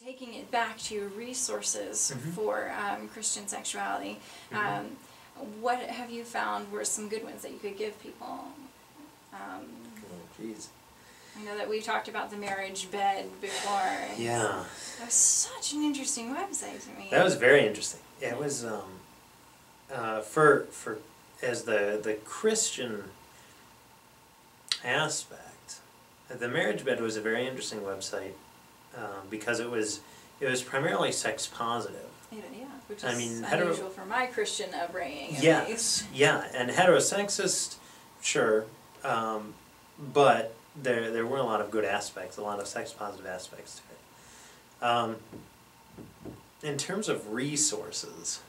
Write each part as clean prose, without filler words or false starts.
Taking it back to resources for Christian sexuality, what have you found were some good ones that you could give people? Oh, jeez. I know that we talked about the marriage bed before. Yeah. That was such an interesting website to me. That was very interesting. It was for as the Christian aspect, the marriage bed was a very interesting website because it was primarily sex positive. Yeah, which is unusual for my Christian upbringing. Yes, yeah, and heterosexist, sure, but there were a lot of good aspects, a lot of sex positive aspects to it. In terms of resources,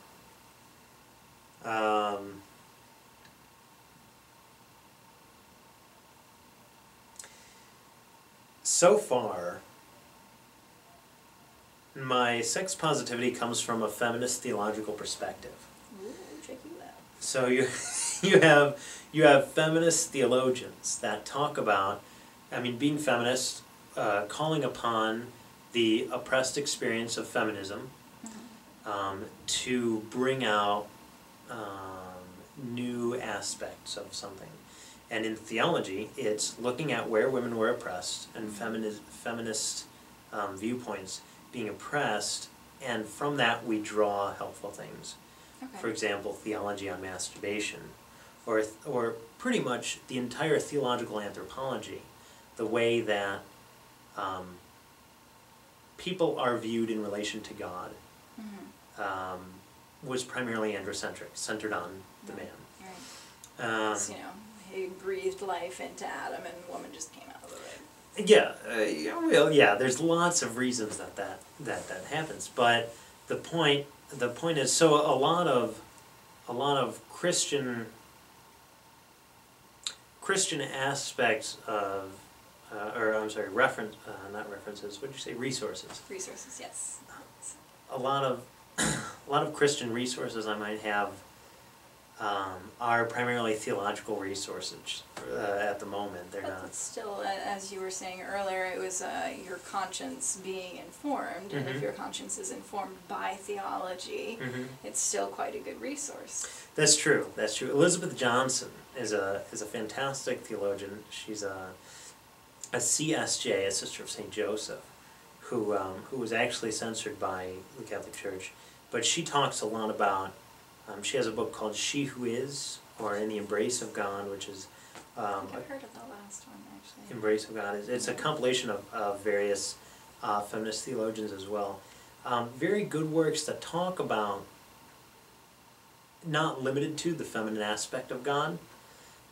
so far, my sex positivity comes from a feminist theological perspective. Ooh, check you out. So you have feminist theologians that talk about, being feminist, calling upon the oppressed experience of feminism to bring out new aspects of something. And in theology, it's looking at where women were oppressed and feminist viewpoints being oppressed, and from that we draw helpful things. Okay. For example, theology on masturbation, or pretty much the entire theological anthropology, the way that people are viewed in relation to God, was primarily androcentric, centered on the man. Right. So, he breathed life into Adam, and woman just came out of the rib. Yeah, there's lots of reasons that happens, but the point is, so a lot of Christian aspects of resources. Resources, yes. A lot of Christian resources I might have are primarily theological resources at the moment. They're not. But still, as you were saying earlier, it was your conscience being informed, and if your conscience is informed by theology, it's still quite a good resource. That's true. That's true. Elizabeth Johnson is a fantastic theologian. She's a CSJ, a Sister of St. Joseph, who was actually censored by the Catholic Church, but she talks a lot about. She has a book called She Who Is, or In the Embrace of God, which is... I've heard of the last one, actually. Embrace of God. It's a compilation of various feminist theologians as well. Very good works that talk about, not limited to the feminine aspect of God,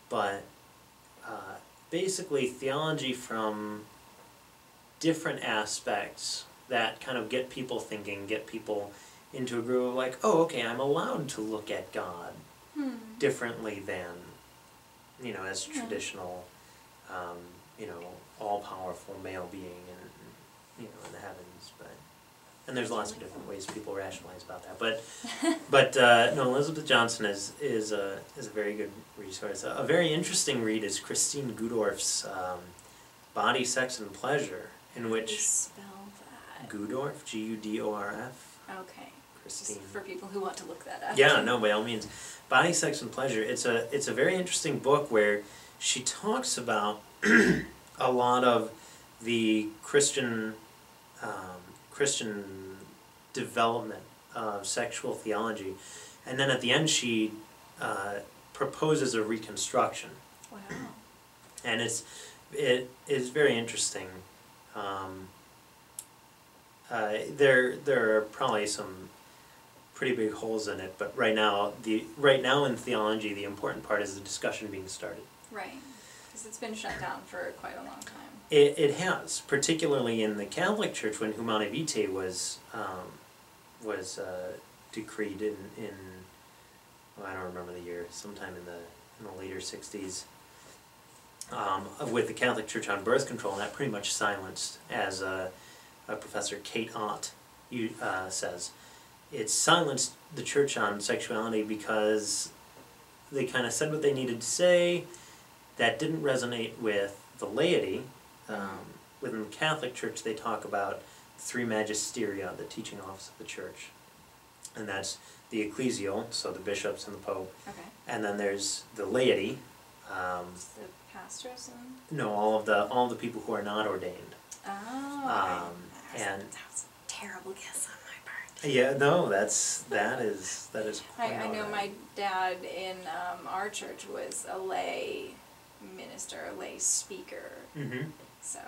but basically theology from different aspects that kind of get people thinking, get people into a groove of like, oh, okay, I'm allowed to look at God differently than, as traditional, all-powerful male being in the heavens. And there's lots of different ways people rationalize about that. But no, Elizabeth Johnson is a very good resource. A very interesting read is Christine Gudorf's Body, Sex, and Pleasure, in which... How do you spell that? Gudorf, G-U-D-O-R-F. Okay. Christine. Just for people who want to look that up. Yeah, no, by all means. Body, Sex, and Pleasure. It's a very interesting book where she talks about a lot of the Christian development of sexual theology, and then at the end she proposes a reconstruction. Wow. And it is very interesting. There are probably some pretty big holes in it, but right now in theology, the important part is the discussion being started. Right, because it's been shut down for quite a long time. It has, particularly in the Catholic Church when Humanae Vitae was decreed in I don't remember the year, sometime in the later 60s, with the Catholic Church on birth control, and that pretty much silenced, as Professor Kate Ott says. It silenced the church on sexuality because they kind of said what they needed to say. That didn't resonate with the laity. Within the Catholic Church, they talk about three magisteria, the teaching office of the church. And that's the ecclesial, so the bishops and the pope. Okay. And then there's the laity. The pastors and? No, all of the people who are not ordained. Oh. And that was a terrible guess on my part. yeah, no, that is quite I know alright. my dad in our church was a lay minister, a lay speaker. Mm-hmm. So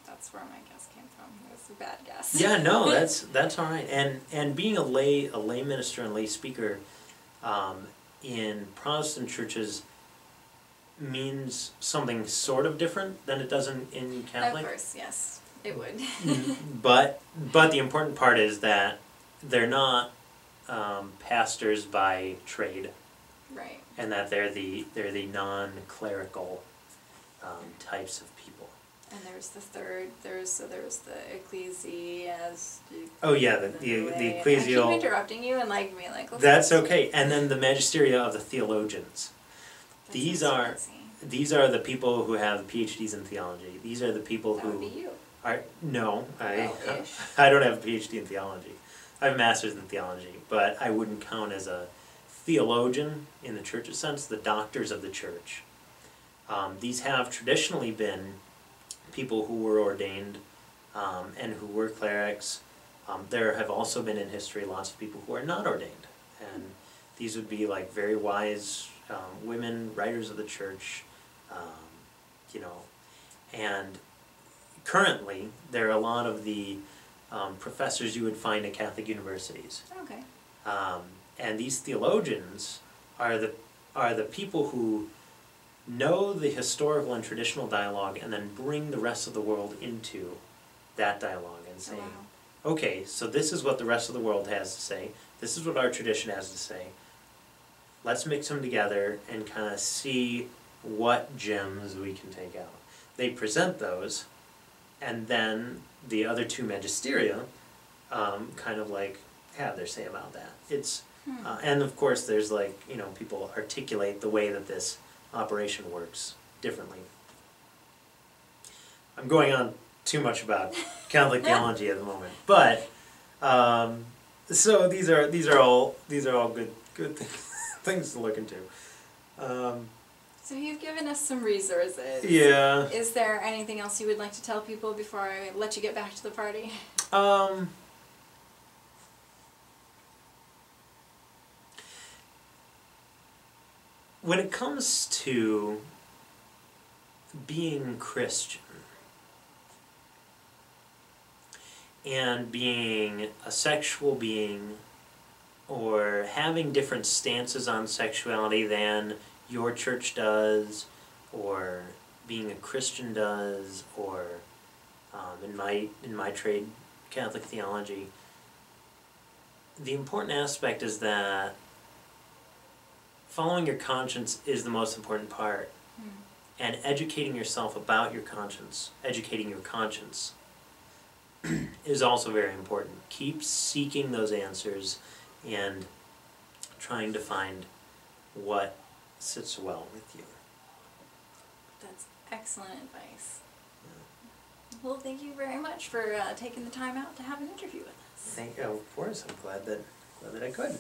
that's where my guess came from. It was a bad guess. Yeah, no, that's all right. And being a lay minister and lay speaker in Protestant churches means something sort of different than it does in Catholic. Of course, yes, it would. But the important part is that they're not pastors by trade, Right. and that they're the non-clerical types of people. And there's the third. There's the ecclesias. Oh yeah, the ecclesial. I keep interrupting you and like being like. That's okay. And then the magisteria of the theologians. That These sounds are fancy. these are the people who have PhDs in theology. These are the people That who would be you. are no, Well-ish. I don't have a PhD in theology. I have a master's in theology, but I wouldn't count as a theologian in the church's sense. The doctors of the church. These have traditionally been people who were ordained and who were clerics. There have also been in history lots of people who are not ordained, and these would be like very wise women, writers of the church, you know. And currently, there are a lot of the professors you would find at Catholic universities. Okay. And these theologians are the people who know the historical and traditional dialogue and then bring the rest of the world into that dialogue and say, okay, so this is what the rest of the world has to say, this is what our tradition has to say, let's mix them together and kind of see what gems we can take out. They present those, and then the other two magisteria kind of like have their say about that. It's and of course there's like, you know, people articulate the way that this operation works differently. I'm going on too much about Catholic theology at the moment, but so these are all good things to look into. So you've given us some resources. Yeah. Is there anything else you would like to tell people before I let you get back to the party? When it comes to being Christian and being a sexual being or having different stances on sexuality than your church does or being a Christian does or in my trade, Catholic theology, the important aspect is that following your conscience is the most important part. And educating yourself about your conscience, educating your conscience, is also very important. Keep seeking those answers and trying to find what sits well with you. That's excellent advice. Well, thank you very much for taking the time out to have an interview with us. Thank you. Of course, I'm glad that I could.